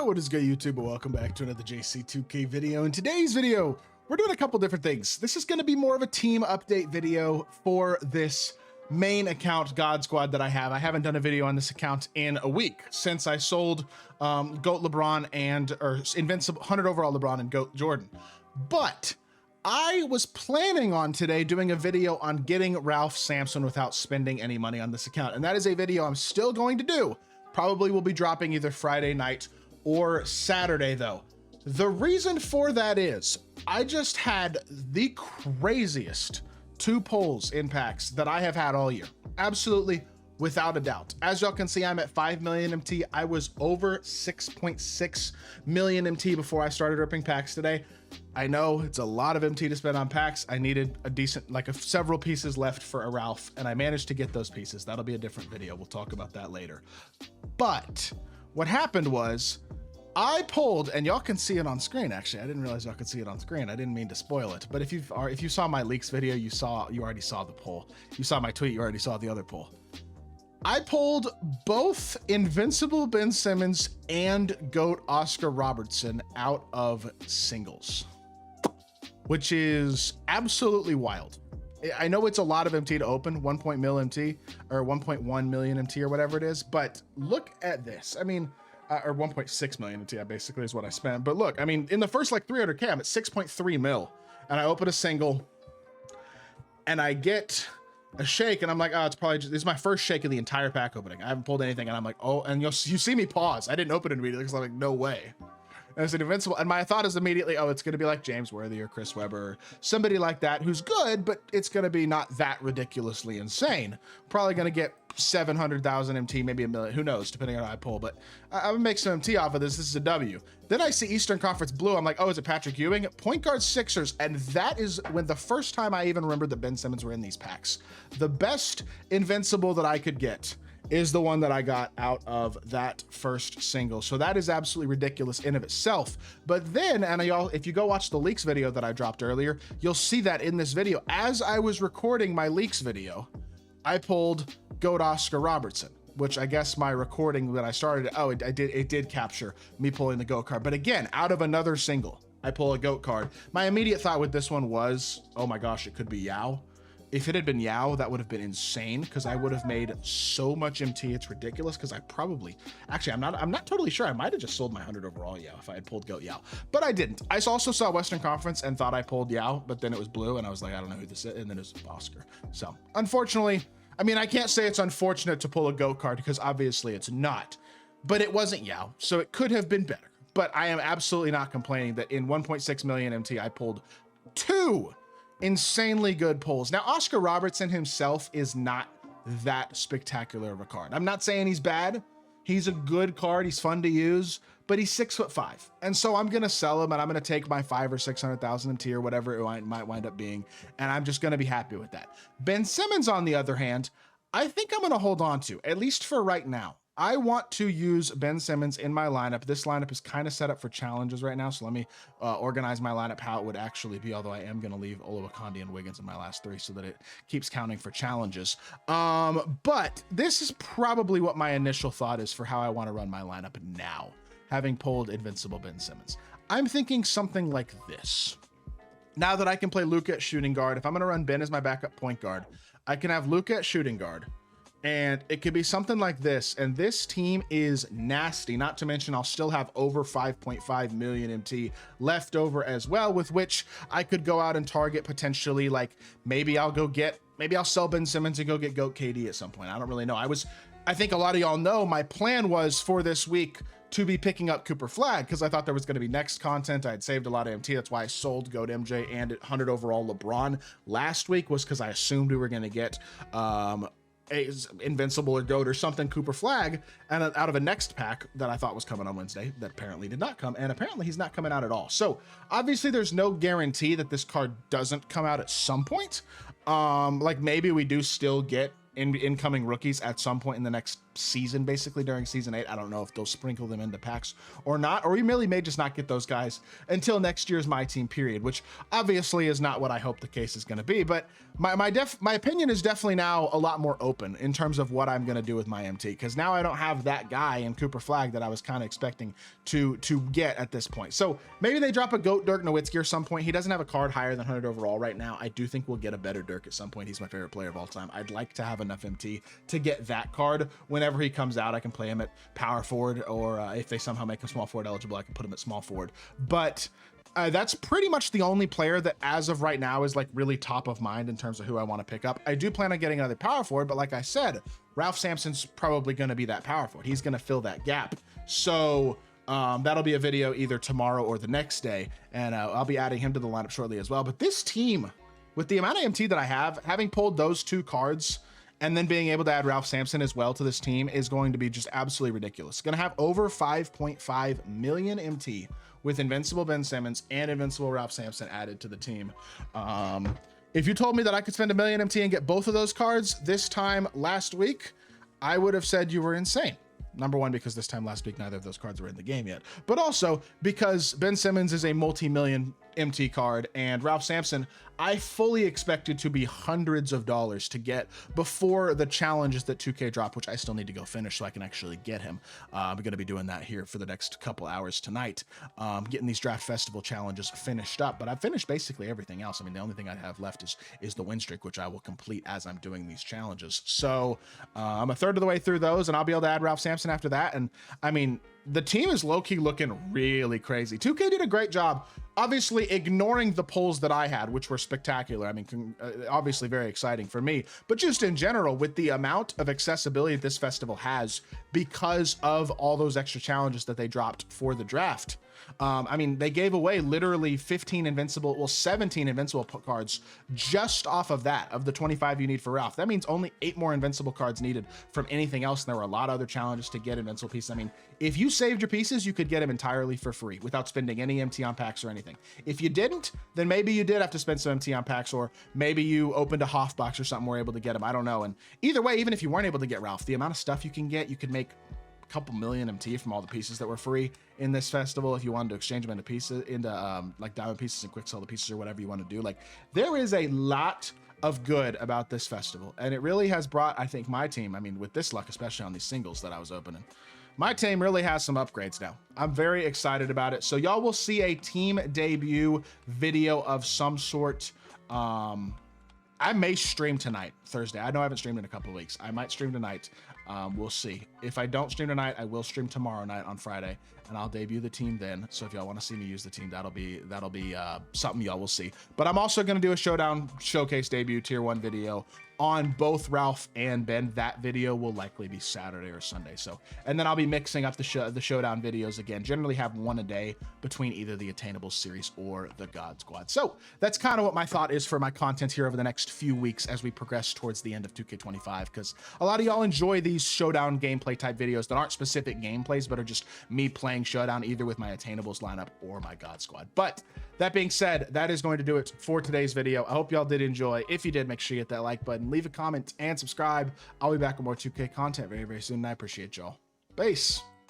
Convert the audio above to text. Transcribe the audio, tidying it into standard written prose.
Yo, what is good, YouTube? Welcome back to another JC2K video. In today's video, we're doing a couple different things. This is going to be more of a team update video for this main account, God Squad, that I have. I haven't done a video on this account in a week since I sold GOAT LeBron or Invincible 100 overall LeBron and GOAT Jordan. But I was planning on today doing a video on getting Ralph Sampson without spending any money on this account. And that is a video I'm still going to do. Probably will be dropping either Friday night or Saturday though. The reason for that is I just had the craziest 2 pulls in packs that I have had all year. Absolutely, without a doubt. As y'all can see, I'm at 5 million MT. I was over 6.6 million MT before I started ripping packs today. I know it's a lot of MT to spend on packs. I needed a decent, several pieces left for a Ralph, and I managed to get those pieces. That'll be a different video. We'll talk about that later. But what happened was I pulled, and y'all can see it on screen. Actually, I didn't realize y'all could see it on screen. I didn't mean to spoil it, but if you saw my leaks video, you already saw the pull. You saw my tweet, you already saw the other pull. I pulled both Invincible Ben Simmons and GOAT Oscar Robertson out of singles, which is absolutely wild. I know it's a lot of MT to open, 1.1 MT or 1.1 million MT or whatever it is, but look at this. I mean, or 1.6 million MT basically is what I spent. But look, I mean, in the first 300K, I'm at 6.3 mil, and I open a single and I get a shake, and I'm like, oh, it's probably just, this is my first shake of the entire pack opening. I haven't pulled anything, and I'm like, oh, and you see me pause. I didn't open it immediately because I'm like, no way. And it's an Invincible, and my thought is immediately, oh, it's going to be like James Worthy or Chris Webber, or somebody like that who's good, but it's going to be not that ridiculously insane. Probably going to get 700,000 MT, maybe a million, who knows, depending on how I pull, but I'm gonna make some MT off of this. This is a W. Then I see Eastern Conference Blue. I'm like, oh, is it Patrick Ewing? Point guard Sixers, and that is when the first time I even remembered that Ben Simmons were in these packs. The best Invincible that I could get is the one that I got out of that first single. So that is absolutely ridiculous in of itself. But then, and y'all, if you go watch the leaks video that I dropped earlier, you'll see that in this video, as I was recording my leaks video, I pulled GOAT Oscar Robertson, which I guess my recording that I started, it did capture me pulling the GOAT card. But again, out of another single, I pull a GOAT card. My immediate thought with this one was, oh my gosh, it could be Yao. If it had been Yao, that would have been insane because I would have made so much MT. It's ridiculous because I probably, actually, I'm not totally sure. I might have just sold my 100 overall Yao if I had pulled GOAT Yao, but I didn't. I also saw Western Conference and thought I pulled Yao, but then it was blue and I was like, I don't know who this is. And then it was Oscar. So unfortunately, I mean, I can't say it's unfortunate to pull a GOAT card because obviously it's not, but it wasn't Yao. So it could have been better, but I am absolutely not complaining that in 1.6 million MT, I pulled 2 insanely good pulls. Now, Oscar Robertson himself is not that spectacular of a card. I'm not saying he's bad. He's a good card. He's fun to use, but he's 6'5". And so I'm going to sell him and I'm going to take my 500,000 or 600,000 MT or whatever it might wind up being. And I'm just going to be happy with that. Ben Simmons, on the other hand, I think I'm going to hold on to, at least for right now. I want to use Ben Simmons in my lineup. This lineup is kind of set up for challenges right now. So let me organize my lineup how it would actually be, although I am going to leave Olowokandi and Wiggins in my last 3 so that it keeps counting for challenges. But this is probably what my initial thought is for how I want to run my lineup now, having pulled Invincible Ben Simmons. I'm thinking something like this. Now that I can play Luka at shooting guard, if I'm going to run Ben as my backup point guard, I can have Luka at shooting guard. And it could be something like this. And this team is nasty. Not to mention, I'll still have over 5.5 million MT left over as well, with which I could go out and target potentially, maybe I'll sell Ben Simmons and go get GOAT KD at some point. I don't really know. I think a lot of y'all know my plan was for this week to be picking up Cooper Flag because I thought there was going to be next content. I had saved a lot of MT. That's why I sold GOAT MJ and 100 overall LeBron last week, was because I assumed we were going to get, Invincible or GOAT or something Cooper Flag, and out of a next pack that I thought was coming on Wednesday that apparently did not come, and apparently he's not coming out at all. So obviously there's no guarantee that this card doesn't come out at some point. Maybe we do still get incoming rookies at some point in the next season, basically during season 8. I don't know if they'll sprinkle them into packs or not, or we really may just not get those guys until next year's My Team period, which obviously is not what I hope the case is going to be. But my opinion is definitely now a lot more open in terms of what I'm going to do with my MT, because now I don't have that guy in Cooper Flag that I was kind of expecting to get at this point. So maybe they drop a GOAT Dirk Nowitzki or some point. He doesn't have a card higher than 100 overall right now. I do think we'll get a better Dirk at some point. He's my favorite player of all time. I'd like to have enough MT to get that card. Whenever he comes out, I can play him at power forward, or if they somehow make him small forward eligible, I can put him at small forward. But that's pretty much the only player that as of right now is like really top of mind in terms of who I want to pick up. I do plan on getting another power forward, but like I said, Ralph Sampson's probably going to be that power forward. He's going to fill that gap. So that'll be a video either tomorrow or the next day, and I'll be adding him to the lineup shortly as well. But this team, with the amount of MT that I have, having pulled those 2 cards and then being able to add Ralph Sampson as well to this team, is going to be just absolutely ridiculous. Going to have over 5.5 million MT with Invincible Ben Simmons and Invincible Ralph Sampson added to the team. If you told me that I could spend 1 million MT and get both of those cards this time last week, I would have said you were insane. Number one, because this time last week, neither of those cards were in the game yet, but also because Ben Simmons is a multi-million MT card, and Ralph Sampson, I fully expected to be hundreds of dollars to get before the challenges that 2K dropped, which I still need to go finish so I can actually get him. I'm going to be doing that here for the next couple hours tonight, getting these draft festival challenges finished up. But I've finished basically everything else. I mean, the only thing I have left is the win streak, which I will complete as I'm doing these challenges. So I'm a third of the way through those, and I'll be able to add Ralph Sampson after that. And I mean, the team is low-key looking really crazy. 2K did a great job, obviously ignoring the polls that I had, which were spectacular. I mean, obviously very exciting for me, but just in general, with the amount of accessibility this festival has because of all those extra challenges that they dropped for the draft. I mean, they gave away literally 17 invincible cards just off of that, of the 25 you need for Ralph. That means only 8 more invincible cards needed from anything else. And there were a lot of other challenges to get invincible pieces. I mean, if you saved your pieces, you could get them entirely for free without spending any MT on packs or anything. If you didn't, then maybe you did have to spend some MT on packs, or maybe you opened a Hoff box or something, were able to get them. I don't know. And either way, even if you weren't able to get Ralph, the amount of stuff you can get, you could make couple million MT from all the pieces that were free in this festival if you wanted to exchange them into pieces, into like diamond pieces and quick sell the pieces or whatever you want to do. Like, there is a lot of good about this festival, and it really has brought, I think, my team, I mean, with this luck, especially on these singles that I was opening, my team really has some upgrades now. I'm very excited about it. So y'all will see a team debut video of some sort. I may stream tonight, Thursday. I know I haven't streamed in a couple of weeks. I might stream tonight. We'll see. If I don't stream tonight, I will stream tomorrow night on Friday, and I'll debut the team then. So if y'all want to see me use the team, that'll be something y'all will see. But I'm also going to do a Showdown Showcase debut Tier 1 video on both Ralph and Ben. That video will likely be Saturday or Sunday. So, and then I'll be mixing up the Showdown videos again. Generally have one a day between either the Attainable series or the God Squad. So that's kind of what my thought is for my content here over the next few weeks as we progress towards the end of 2K25, because a lot of y'all enjoy these Showdown gameplay type videos that aren't specific gameplays, but are just me playing Showdown either with my Attainables lineup or my God Squad. But that being said, that is going to do it for today's video. I hope y'all did enjoy. If you did, make sure you hit that like button, leave a comment, and subscribe. I'll be back with more 2K content very, very soon, and I appreciate y'all. Peace.